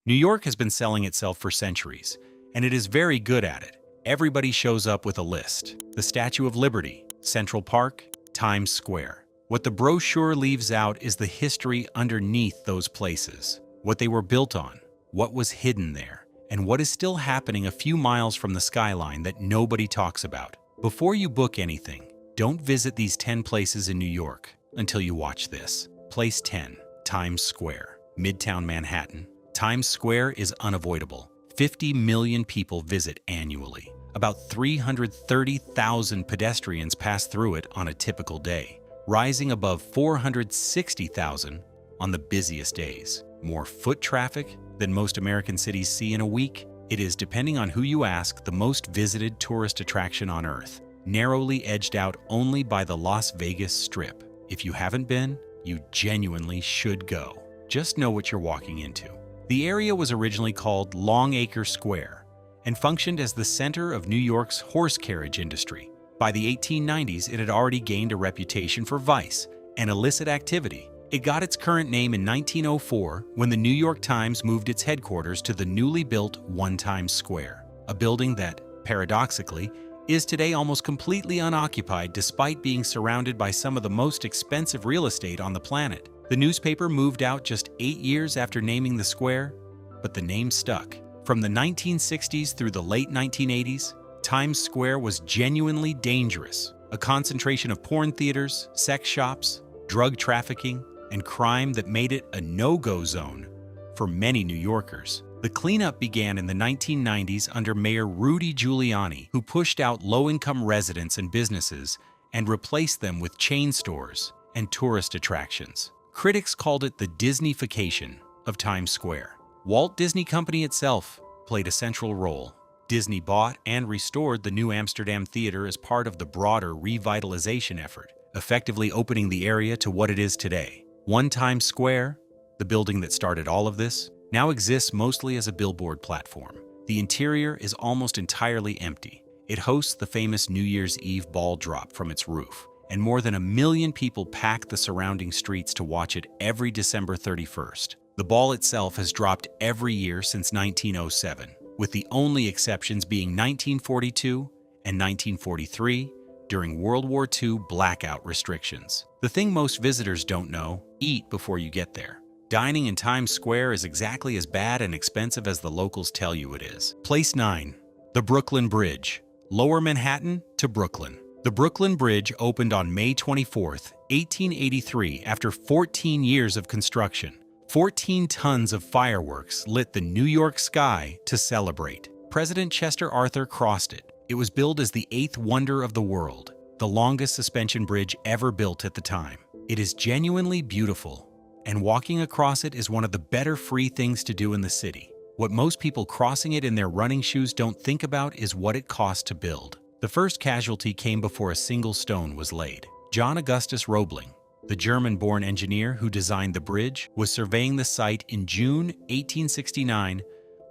New York has been selling itself for centuries, and it is very good at it. Everybody shows up with a list. The Statue of Liberty, Central Park, Times Square. What the brochure leaves out is the history underneath those places, what they were built on, what was hidden there, and what is still happening a few miles from the skyline that nobody talks about. Before you book anything, don't visit these 10 places in New York until you watch this. Place 10, Times Square, Midtown Manhattan. Times Square is unavoidable. 50 million people visit annually. About 330,000 pedestrians pass through it on a typical day, rising above 460,000 on the busiest days. More foot traffic than most American cities see in a week. It is, depending on who you ask, the most visited tourist attraction on Earth, narrowly edged out only by the Las Vegas Strip. If you haven't been, you genuinely should go. Just know what you're walking into. The area was originally called Longacre Square and functioned as the center of New York's horse carriage industry. By the 1890s, it had already gained a reputation for vice and illicit activity. It got its current name in 1904 when the New York Times moved its headquarters to the newly built One Times Square, a building that, paradoxically, is today almost completely unoccupied despite being surrounded by some of the most expensive real estate on the planet. The newspaper moved out just 8 years after naming the square, but the name stuck. From the 1960s through the late 1980s, Times Square was genuinely dangerous, a concentration of porn theaters, sex shops, drug trafficking, and crime that made it a no-go zone for many New Yorkers. The cleanup began in the 1990s under Mayor Rudy Giuliani, who pushed out low-income residents and businesses and replaced them with chain stores and tourist attractions. Critics called it the Disneyfication of Times Square. Walt Disney Company itself played a central role. Disney bought and restored the New Amsterdam Theater as part of the broader revitalization effort, effectively opening the area to what it is today. One Times Square, the building that started all of this, now exists mostly as a billboard platform. The interior is almost entirely empty. It hosts the famous New Year's Eve ball drop from its roof, and more than 1 million people pack the surrounding streets to watch it every December 31st. The ball itself has dropped every year since 1907, with the only exceptions being 1942 and 1943 during World War II blackout restrictions. The thing most visitors don't know: eat before you get there. Dining in Times Square is exactly as bad and expensive as the locals tell you it is. Place 9, the Brooklyn Bridge, Lower Manhattan to Brooklyn. The Brooklyn Bridge opened on May 24, 1883, after 14 years of construction. 14 tons of fireworks lit the New York sky to celebrate. President Chester Arthur crossed it. It was billed as the 8th wonder of the world, the longest suspension bridge ever built at the time. It is genuinely beautiful, and walking across it is one of the better free things to do in the city. What most people crossing it in their running shoes don't think about is what it cost to build. The first casualty came before a single stone was laid. John Augustus Roebling, the German-born engineer who designed the bridge, was surveying the site in June 1869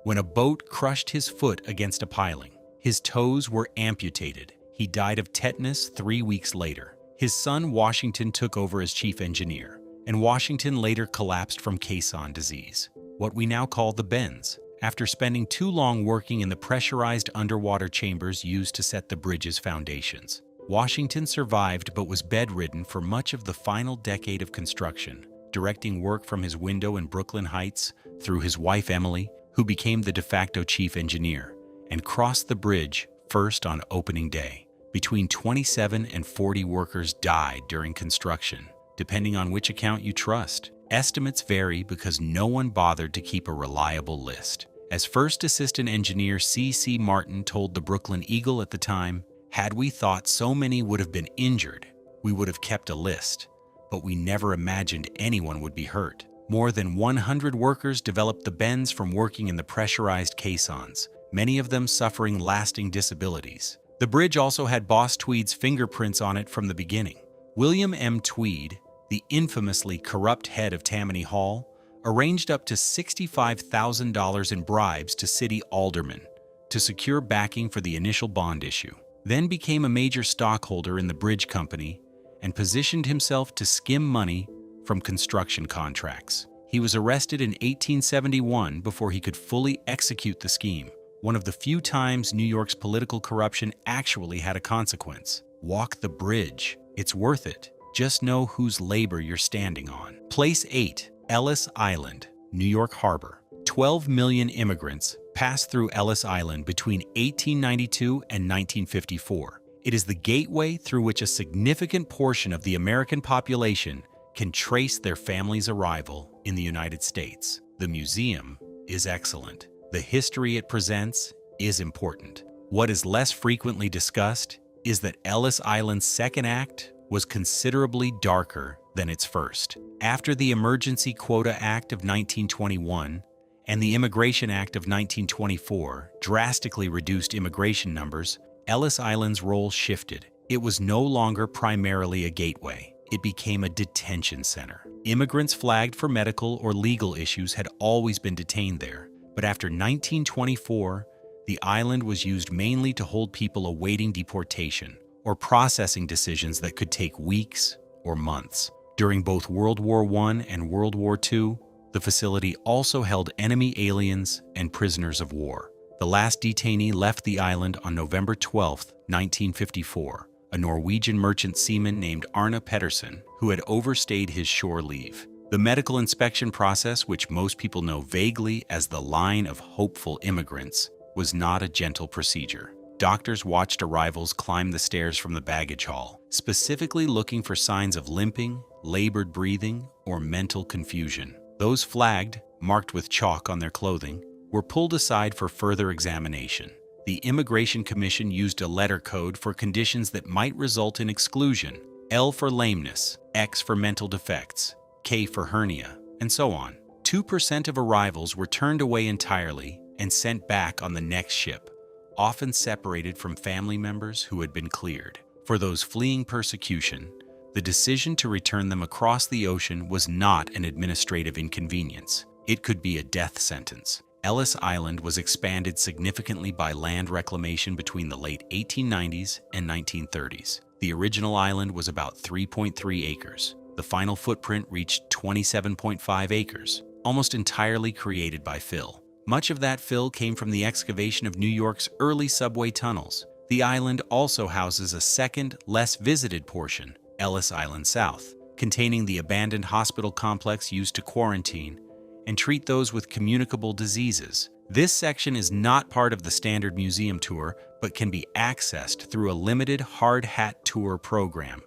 when a boat crushed his foot against a piling. His toes were amputated. He died of tetanus 3 weeks later. His son Washington took over as chief engineer, and Washington later collapsed from caisson disease, what we now call the bends, after spending too long working in the pressurized underwater chambers used to set the bridge's foundations. Washington survived but was bedridden for much of the final decade of construction, directing work from his window in Brooklyn Heights through his wife Emily, who became the de facto chief engineer, and crossed the bridge first on opening day. Between 27 and 40 workers died during construction, depending on which account you trust. Estimates vary because no one bothered to keep a reliable list. As First Assistant Engineer C.C. Martin told the Brooklyn Eagle at the time, "Had we thought so many would have been injured, we would have kept a list, but we never imagined anyone would be hurt." More than 100 workers developed the bends from working in the pressurized caissons, many of them suffering lasting disabilities. The bridge also had Boss Tweed's fingerprints on it from the beginning. William M. Tweed, the infamously corrupt head of Tammany Hall, arranged up to $65,000 in bribes to city aldermen to secure backing for the initial bond issue, then became a major stockholder in the bridge company and positioned himself to skim money from construction contracts. He was arrested in 1871 before he could fully execute the scheme, one of the few times New York's political corruption actually had a consequence. Walk the bridge. It's worth it. Just know whose labor you're standing on. Place 8. Ellis Island, New York Harbor. 12 million immigrants passed through Ellis Island between 1892 and 1954. It is the gateway through which a significant portion of the American population can trace their family's arrival in the United States. The museum is excellent. The history it presents is important. What is less frequently discussed is that Ellis Island's second act was considerably darker than its first. After the Emergency Quota Act of 1921 and the Immigration Act of 1924 drastically reduced immigration numbers, Ellis Island's role shifted. It was no longer primarily a gateway. It became a detention center. Immigrants flagged for medical or legal issues had always been detained there, but after 1924, the island was used mainly to hold people awaiting deportation or processing decisions that could take weeks or months. During both World War I and World War II, the facility also held enemy aliens and prisoners of war. The last detainee left the island on November 12, 1954, a Norwegian merchant seaman named Arne Pedersen, who had overstayed his shore leave. The medical inspection process, which most people know vaguely as the line of hopeful immigrants, was not a gentle procedure. Doctors watched arrivals climb the stairs from the baggage hall, specifically looking for signs of limping, labored breathing, or mental confusion. Those flagged, marked with chalk on their clothing, were pulled aside for further examination. The Immigration Commission used a letter code for conditions that might result in exclusion: L for lameness, X for mental defects, K for hernia, and so on. 2% of arrivals were turned away entirely and sent back on the next ship, often separated from family members who had been cleared. For those fleeing persecution, the decision to return them across the ocean was not an administrative inconvenience. It could be a death sentence. Ellis Island was expanded significantly by land reclamation between the late 1890s and 1930s. The original island was about 3.3 acres. The final footprint reached 27.5 acres, almost entirely created by fill. Much of that fill came from the excavation of New York's early subway tunnels. The island also houses a second, less visited portion, Ellis Island South, containing the abandoned hospital complex used to quarantine and treat those with communicable diseases. This section is not part of the standard museum tour, but can be accessed through a limited hard hat tour program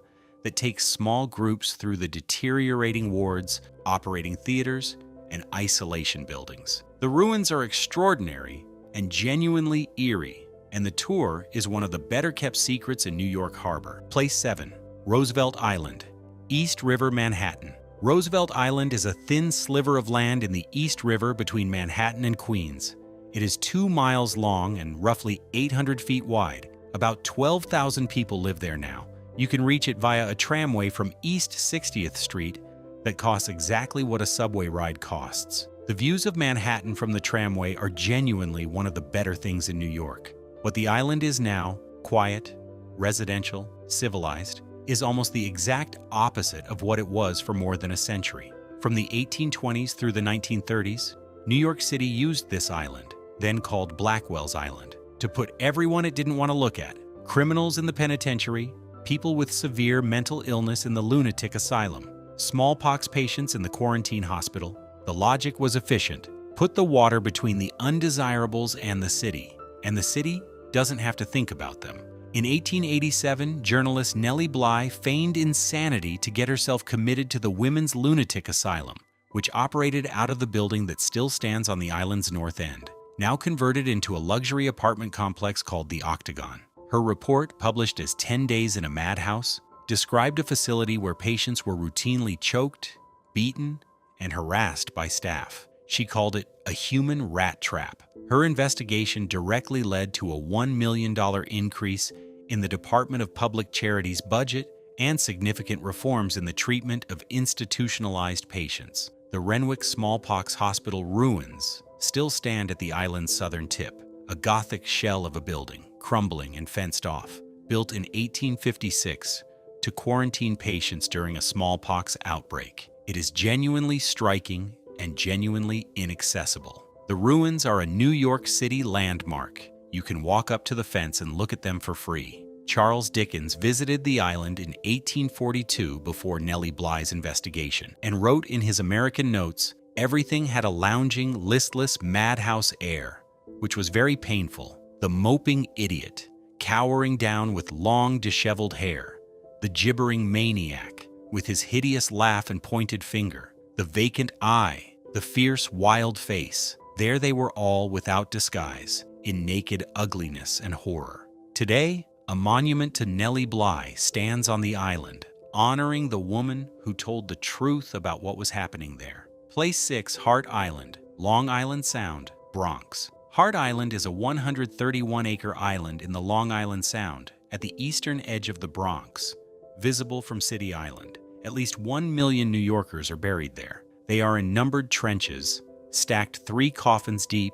that takes small groups through the deteriorating wards, operating theaters, and isolation buildings. The ruins are extraordinary and genuinely eerie, and the tour is one of the better-kept secrets in New York Harbor. Place 7. Roosevelt Island, East River, Manhattan. Roosevelt Island is a thin sliver of land in the East River between Manhattan and Queens. It is 2 miles long and roughly 800 feet wide. About 12,000 people live there now. You can reach it via a tramway from East 60th Street that costs exactly what a subway ride costs. The views of Manhattan from the tramway are genuinely one of the better things in New York. What the island is now, quiet, residential, civilized, is almost the exact opposite of what it was for more than a century. From the 1820s through the 1930s, New York City used this island, then called Blackwell's Island, to put everyone it didn't want to look at: criminals in the penitentiary, people with severe mental illness in the lunatic asylum, smallpox patients in the quarantine hospital. The logic was efficient. Put the water between the undesirables and the city doesn't have to think about them. In 1887, journalist Nellie Bly feigned insanity to get herself committed to the Women's Lunatic Asylum, which operated out of the building that still stands on the island's north end, now converted into a luxury apartment complex called the Octagon. Her report, published as 10 Days in a Madhouse, described a facility where patients were routinely choked, beaten, and harassed by staff. She called it a human rat trap. Her investigation directly led to a $1 million increase in the Department of Public Charities budget and significant reforms in the treatment of institutionalized patients. The Renwick Smallpox Hospital ruins still stand at the island's southern tip, a Gothic shell of a building, crumbling and fenced off, built in 1856 to quarantine patients during a smallpox outbreak. It is genuinely striking and genuinely inaccessible. The ruins are a New York City landmark. You can walk up to the fence and look at them for free. Charles Dickens visited the island in 1842 before Nellie Bly's investigation and wrote in his American notes, "Everything had a lounging, listless, madhouse air, which was very painful. The moping idiot, cowering down with long, disheveled hair, the gibbering maniac, with his hideous laugh and pointed finger, the vacant eye, the fierce, wild face. There they were all without disguise, in naked ugliness and horror." Today, a monument to Nellie Bly stands on the island, honoring the woman who told the truth about what was happening there. Place 6, Hart Island, Long Island Sound, Bronx. Hart Island is a 131-acre island in the Long Island Sound, at the eastern edge of the Bronx, visible from City Island. At least 1 million New Yorkers are buried there. They are in numbered trenches, stacked 3 coffins deep,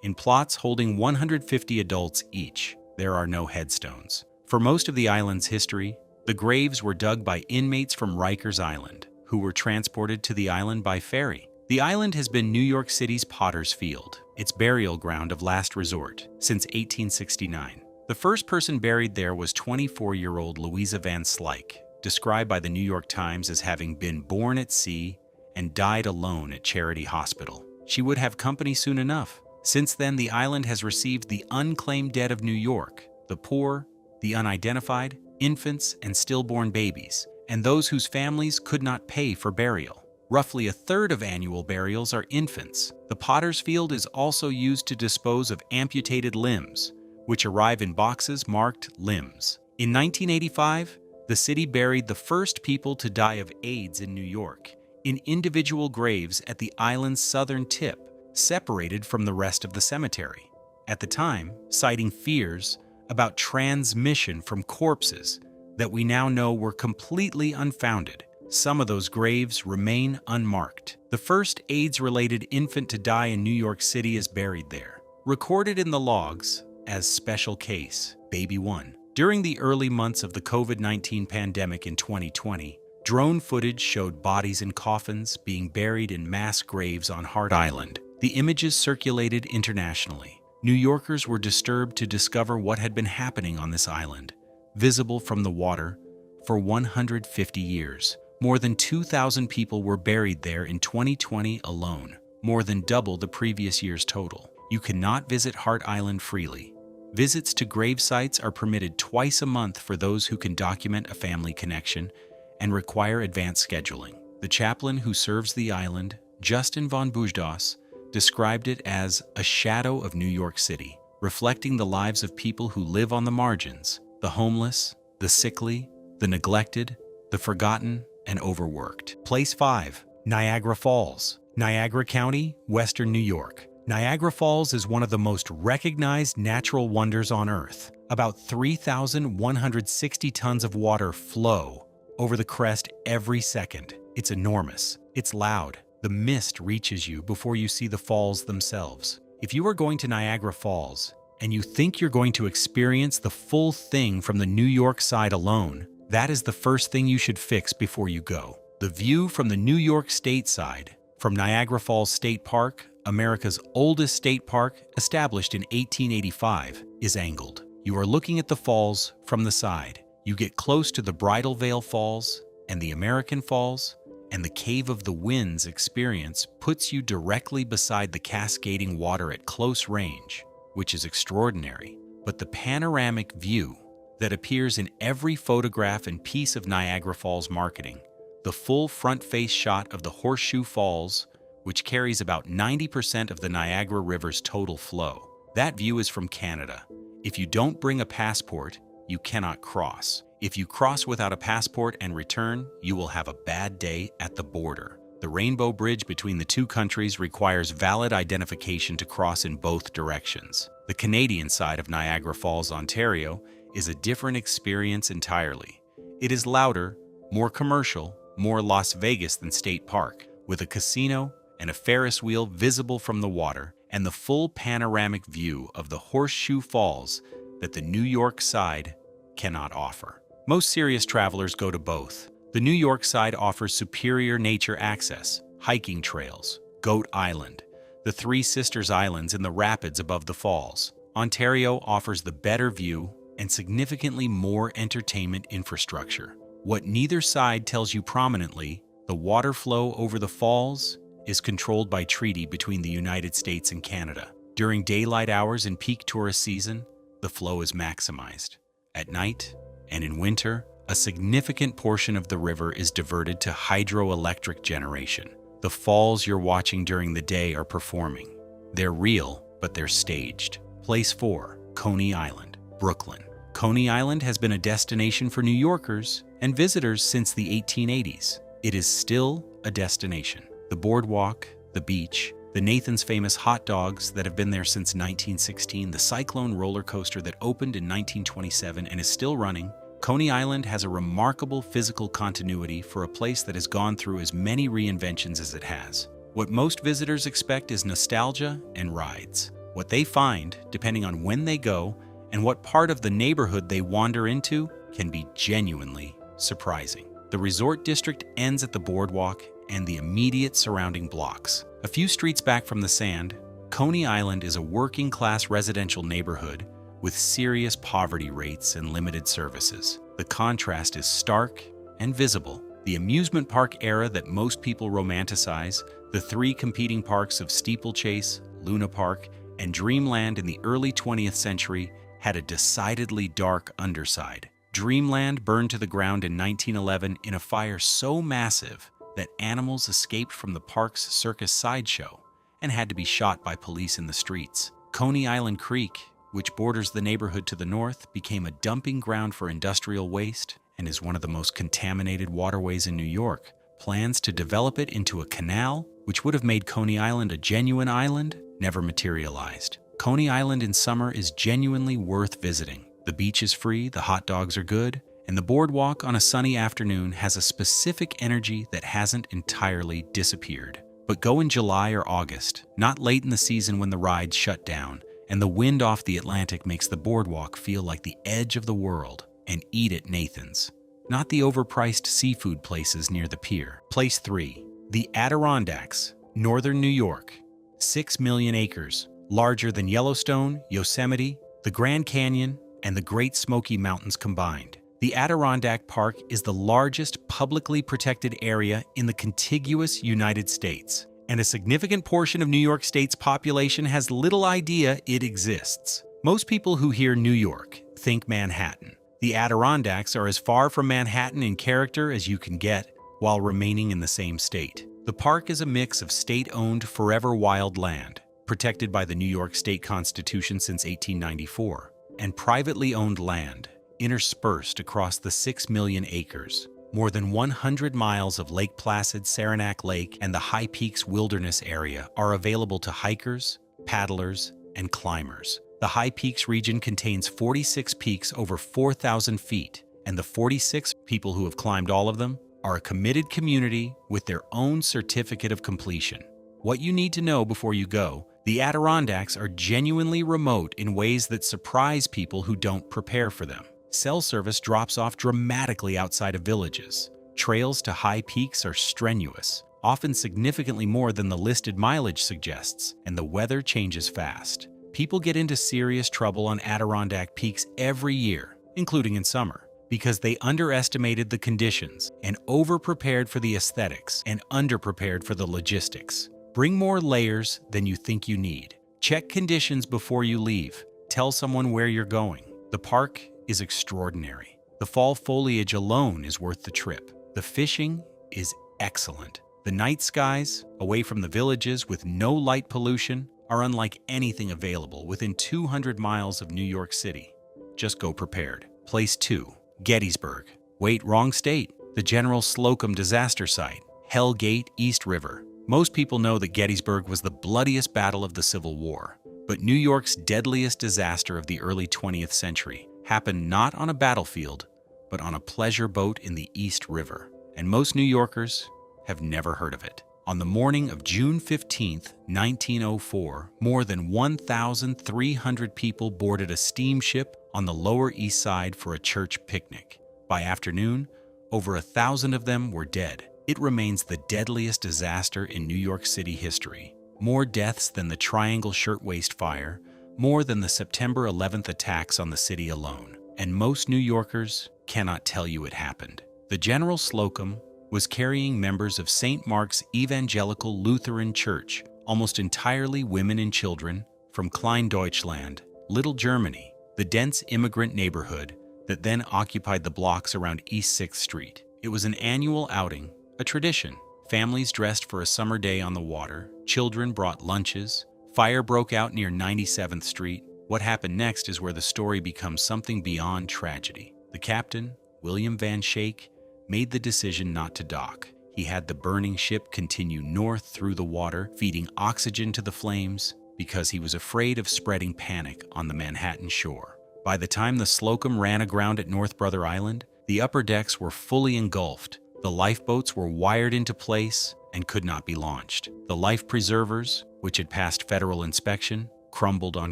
in plots holding 150 adults each. There are no headstones. For most of the island's history, the graves were dug by inmates from Rikers Island, who were transported to the island by ferry. The island has been New York City's Potter's Field, its burial ground of last resort, since 1869. The first person buried there was 24-year-old Louisa Van Slyke, described by the New York Times as having been born at sea and died alone at Charity Hospital. She would have company soon enough. Since then, the island has received the unclaimed dead of New York, the poor, the unidentified, infants and stillborn babies, and those whose families could not pay for burial. Roughly a third of annual burials are infants. The Potter's Field is also used to dispose of amputated limbs, which arrive in boxes marked limbs. In 1985, the city buried the first people to die of AIDS in New York, in individual graves at the island's southern tip, separated from the rest of the cemetery. At the time, citing fears about transmission from corpses that we now know were completely unfounded. Some of those graves remain unmarked. The first AIDS-related infant to die in New York City is buried there, recorded in the logs as special case, Baby 1. During the early months of the COVID-19 pandemic in 2020, drone footage showed bodies in coffins being buried in mass graves on Hart Island. The images circulated internationally. New Yorkers were disturbed to discover what had been happening on this island, visible from the water, for 150 years. More than 2,000 people were buried there in 2020 alone, more than double the previous year's total. You cannot visit Hart Island freely. Visits to grave sites are permitted twice a month for those who can document a family connection and require advanced scheduling. The chaplain who serves the island, Justin von Bujdas, described it as a shadow of New York City, reflecting the lives of people who live on the margins, the homeless, the sickly, the neglected, the forgotten, and overworked. Place 5, Niagara Falls, Niagara County, Western New York. Niagara Falls is one of the most recognized natural wonders on Earth. About 3,160 tons of water flow over the crest every second. It's enormous. It's loud. The mist reaches you before you see the falls themselves. If you are going to Niagara Falls and you think you're going to experience the full thing from the New York side alone, that is the first thing you should fix before you go. The view from the New York State side, from Niagara Falls State Park, America's oldest state park, established in 1885, is angled. You are looking at the falls from the side. You get close to the Bridal Veil Falls and the American Falls, and the Cave of the Winds experience puts you directly beside the cascading water at close range, which is extraordinary. But the panoramic view that appears in every photograph and piece of Niagara Falls marketing, the full front-face shot of the Horseshoe Falls, which carries about 90% of the Niagara River's total flow. That view is from Canada. If you don't bring a passport, you cannot cross. If you cross without a passport and return, you will have a bad day at the border. The Rainbow Bridge between the two countries requires valid identification to cross in both directions. The Canadian side of Niagara Falls, Ontario, is a different experience entirely. It is louder, more commercial, more Las Vegas than State Park, with a casino and a Ferris wheel visible from the water, and the full panoramic view of the Horseshoe Falls that the New York side cannot offer. Most serious travelers go to both. The New York side offers superior nature access, hiking trails, Goat Island, the Three Sisters Islands in the rapids above the falls. Ontario offers the better view and significantly more entertainment infrastructure. What neither side tells you prominently, the water flow over the falls is controlled by treaty between the United States and Canada. During daylight hours in peak tourist season, the flow is maximized. At night and in winter, a significant portion of the river is diverted to hydroelectric generation. The falls you're watching during the day are performing. They're real, but they're staged. Place 4, Coney Island, Brooklyn. Coney Island has been a destination for New Yorkers and visitors since the 1880s. It is still a destination. The boardwalk, the beach, the Nathan's famous hot dogs that have been there since 1916, the Cyclone roller coaster that opened in 1927 and is still running. Coney Island has a remarkable physical continuity for a place that has gone through as many reinventions as it has. What most visitors expect is nostalgia and rides. What they find, depending on when they go and what part of the neighborhood they wander into, can be genuinely surprising. The resort district ends at the boardwalk and the immediate surrounding blocks. A few streets back from the sand, Coney Island is a working-class residential neighborhood with serious poverty rates and limited services. The contrast is stark and visible. The amusement park era that most people romanticize, the three competing parks of Steeplechase, Luna Park, and Dreamland in the early 20th century, had a decidedly dark underside. Dreamland burned to the ground in 1911 in a fire so massive that animals escaped from the park's circus sideshow and had to be shot by police in the streets. Coney Island Creek, which borders the neighborhood to the north, became a dumping ground for industrial waste and is one of the most contaminated waterways in New York. Plans to develop it into a canal, which would have made Coney Island a genuine island, never materialized. Coney Island in summer is genuinely worth visiting. The beach is free, the hot dogs are good, and the boardwalk on a sunny afternoon has a specific energy that hasn't entirely disappeared. But go in July or August, not late in the season when the rides shut down, and the wind off the Atlantic makes the boardwalk feel like the edge of the world, and eat at Nathan's, not the overpriced seafood places near the pier. Place 3, the Adirondacks, northern New York. 6 million acres, larger than Yellowstone, Yosemite, the Grand Canyon, and the Great Smoky Mountains combined. The Adirondack Park is the largest publicly protected area in the contiguous United States, and a significant portion of New York State's population has little idea it exists. Most people who hear New York think Manhattan. The Adirondacks are as far from Manhattan in character as you can get while remaining in the same state. The park is a mix of state-owned forever wild land, protected by the New York State Constitution since 1894, and privately owned land, interspersed across the 6 million acres. More than 100 miles of Lake Placid, Saranac Lake, and the High Peaks Wilderness area are available to hikers, paddlers, and climbers. The High Peaks region contains 46 peaks over 4,000 feet, and the 46 people who have climbed all of them are a committed community with their own certificate of completion. What you need to know before you go: the Adirondacks are genuinely remote in ways that surprise people who don't prepare for them. Cell service drops off dramatically outside of villages. Trails to high peaks are strenuous, often significantly more than the listed mileage suggests, and the weather changes fast. People get into serious trouble on Adirondack peaks every year, including in summer, because they underestimated the conditions and overprepared for the aesthetics and underprepared for the logistics. Bring more layers than you think you need. Check conditions before you leave. Tell someone where you're going. The park is extraordinary. The fall foliage alone is worth the trip. The fishing is excellent. The night skies, away from the villages with no light pollution, are unlike anything available within 200 miles of New York City. Just go prepared. Place 2, Gettysburg. Wait, wrong state. The General Slocum disaster site, Hell Gate, East River. Most people know that Gettysburg was the bloodiest battle of the Civil War, but New York's deadliest disaster of the early 20th century happened not on a battlefield, but on a pleasure boat in the East River, and most New Yorkers have never heard of it. On the morning of June 15, 1904, more than 1,300 people boarded a steamship on the Lower East Side for a church picnic. By afternoon, over 1,000 of them were dead. It remains the deadliest disaster in New York City history. More deaths than the Triangle Shirtwaist Fire, more than the September 11th attacks on the city alone. And most New Yorkers cannot tell you it happened. The General Slocum was carrying members of St. Mark's Evangelical Lutheran Church, almost entirely women and children, from Kleindeutschland, Little Germany, the dense immigrant neighborhood that then occupied the blocks around East 6th Street. It was an annual outing, a tradition. Families dressed for a summer day on the water, children brought lunches, fire broke out near 97th Street. What happened next is where the story becomes something beyond tragedy. The captain, William Van Schaik, made the decision not to dock. He had the burning ship continue north through the water, feeding oxygen to the flames, because he was afraid of spreading panic on the Manhattan shore. By the time the Slocum ran aground at North Brother Island, the upper decks were fully engulfed. The lifeboats were wired into place and could not be launched. The life preservers, which had passed federal inspection, crumbled on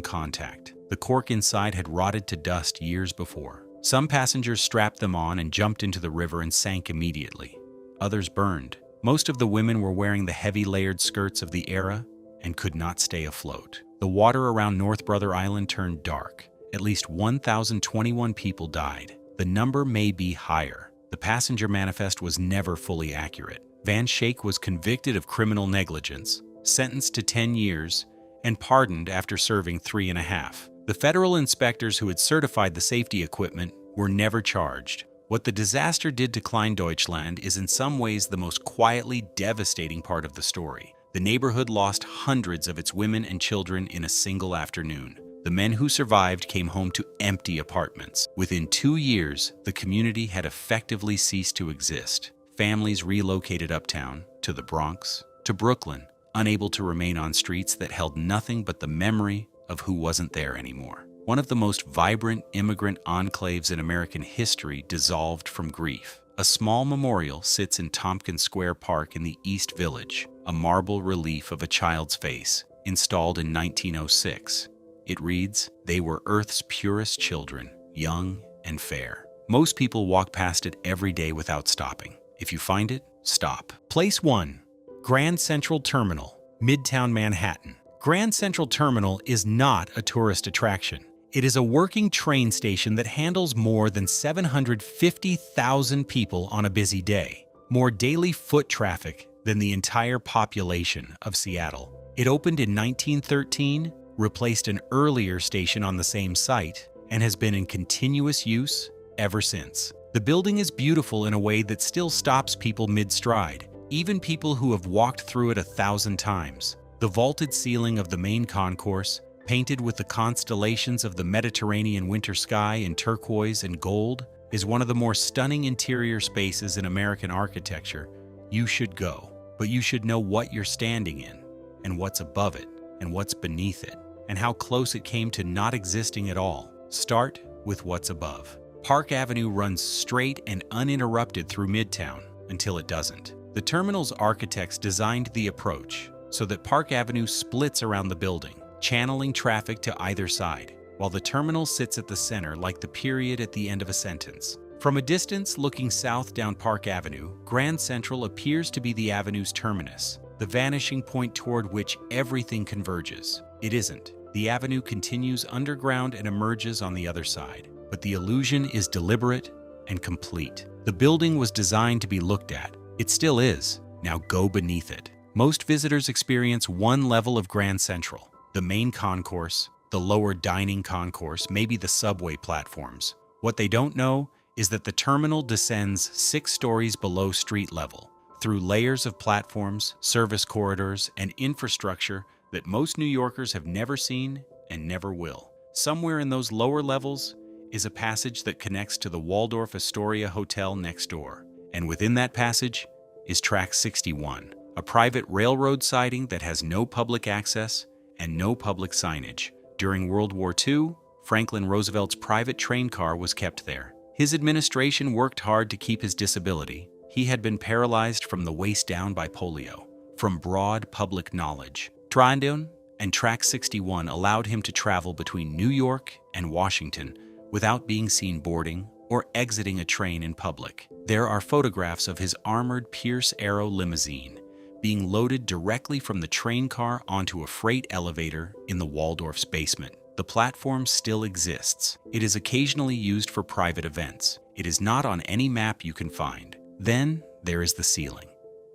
contact. The cork inside had rotted to dust years before. Some passengers strapped them on and jumped into the river and sank immediately. Others burned. Most of the women were wearing the heavy layered skirts of the era and could not stay afloat. The water around North Brother Island turned dark. At least 1,021 people died. The number may be higher. The passenger manifest was never fully accurate. Van Schaik was convicted of criminal negligence, sentenced to 10 years, and pardoned after serving 3.5. The federal inspectors who had certified the safety equipment were never charged. What the disaster did to Kleindeutschland is in some ways the most quietly devastating part of the story. The neighborhood lost hundreds of its women and children in a single afternoon. The men who survived came home to empty apartments. Within 2 years, the community had effectively ceased to exist. Families relocated uptown, to the Bronx, to Brooklyn, unable to remain on streets that held nothing but the memory of who wasn't there anymore. One of the most vibrant immigrant enclaves in American history dissolved from grief. A small memorial sits in Tompkins Square Park in the East Village, a marble relief of a child's face, installed in 1906. It reads, "They were Earth's purest children, young and fair." Most people walk past it every day without stopping. If you find it, stop. Place 1. Grand Central Terminal, Midtown Manhattan. Grand Central Terminal is not a tourist attraction. It is a working train station that handles more than 750,000 people on a busy day, more daily foot traffic than the entire population of Seattle. It opened in 1913, replaced an earlier station on the same site, and has been in continuous use ever since. The building is beautiful in a way that still stops people mid-stride, even people who have walked through it 1,000 times. The vaulted ceiling of the main concourse, painted with the constellations of the Mediterranean winter sky in turquoise and gold, is one of the more stunning interior spaces in American architecture. You should go, but you should know what you're standing in, and what's above it, and what's beneath it, and how close it came to not existing at all. Start with what's above. Park Avenue runs straight and uninterrupted through Midtown until it doesn't. The terminal's architects designed the approach so that Park Avenue splits around the building, channeling traffic to either side, while the terminal sits at the center like the period at the end of a sentence. From a distance looking south down Park Avenue, Grand Central appears to be the avenue's terminus, the vanishing point toward which everything converges. It isn't. The avenue continues underground and emerges on the other side, but the illusion is deliberate and complete. The building was designed to be looked at. It still is. Now go beneath it. Most visitors experience one level of Grand Central: the main concourse, the lower dining concourse, maybe the subway platforms. What they don't know is that the terminal descends 6 stories below street level, through layers of platforms, service corridors, and infrastructure that most New Yorkers have never seen and never will. Somewhere in those lower levels is a passage that connects to the Waldorf Astoria Hotel next door. And within that passage is Track 61, a private railroad siding that has no public access and no public signage. During World War II, Franklin Roosevelt's private train car was kept there. His administration worked hard to keep his disability. He had been paralyzed from the waist down by polio. From broad public knowledge, Trondheim and Track 61 allowed him to travel between New York and Washington without being seen boarding or exiting a train in public. There are photographs of his armored Pierce Arrow limousine being loaded directly from the train car onto a freight elevator in the Waldorf's basement. The platform still exists. It is occasionally used for private events. It is not on any map you can find. Then there is the ceiling.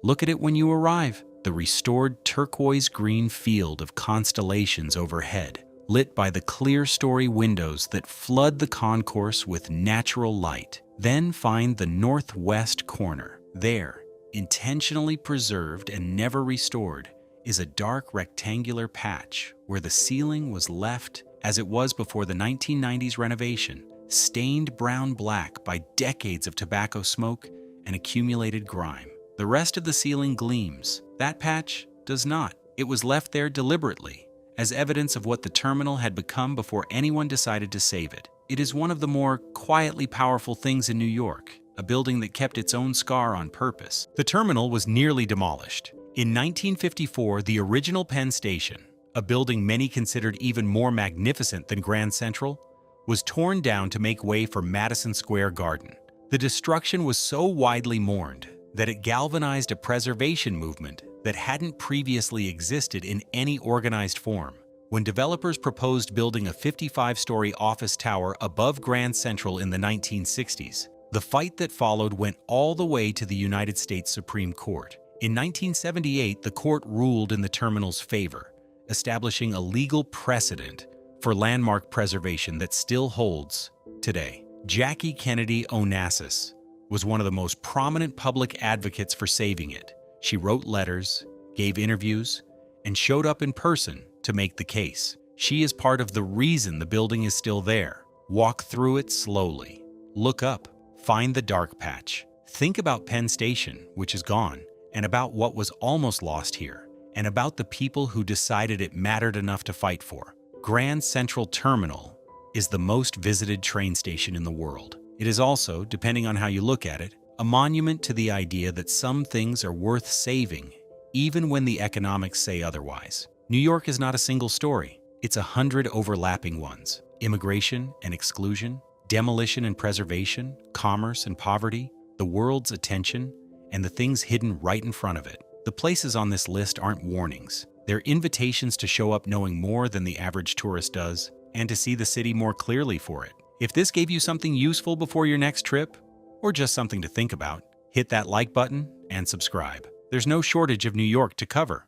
Look at it when you arrive. The restored turquoise-green field of constellations overhead, lit by the clear-story windows that flood the concourse with natural light. Then find the northwest corner. There, intentionally preserved and never restored, is a dark rectangular patch where the ceiling was left as it was before the 1990s renovation, stained brown-black by decades of tobacco smoke and accumulated grime. The rest of the ceiling gleams. That patch does not. It was left there deliberately, as evidence of what the terminal had become before anyone decided to save it. It is one of the more quietly powerful things in New York, a building that kept its own scar on purpose. The terminal was nearly demolished. In 1954, the original Penn Station, a building many considered even more magnificent than Grand Central, was torn down to make way for Madison Square Garden. The destruction was so widely mourned that it galvanized a preservation movement that hadn't previously existed in any organized form. When developers proposed building a 55-story office tower above Grand Central in the 1960s, the fight that followed went all the way to the United States Supreme Court. In 1978, the court ruled in the terminal's favor, establishing a legal precedent for landmark preservation that still holds today. Jackie Kennedy Onassis was one of the most prominent public advocates for saving it. She wrote letters, gave interviews, and showed up in person to make the case. She is part of the reason the building is still there. Walk through it slowly. Look up. Find the dark patch. Think about Penn Station, which is gone, and about what was almost lost here, and about the people who decided it mattered enough to fight for. Grand Central Terminal is the most visited train station in the world. It is also, depending on how you look at it, a monument to the idea that some things are worth saving, even when the economics say otherwise. New York is not a single story. It's 100 overlapping ones. Immigration and exclusion, demolition and preservation, commerce and poverty, the world's attention, and the things hidden right in front of it. The places on this list aren't warnings. They're invitations to show up knowing more than the average tourist does, and to see the city more clearly for it. If this gave you something useful before your next trip, or just something to think about, hit that like button and subscribe. There's no shortage of New York to cover.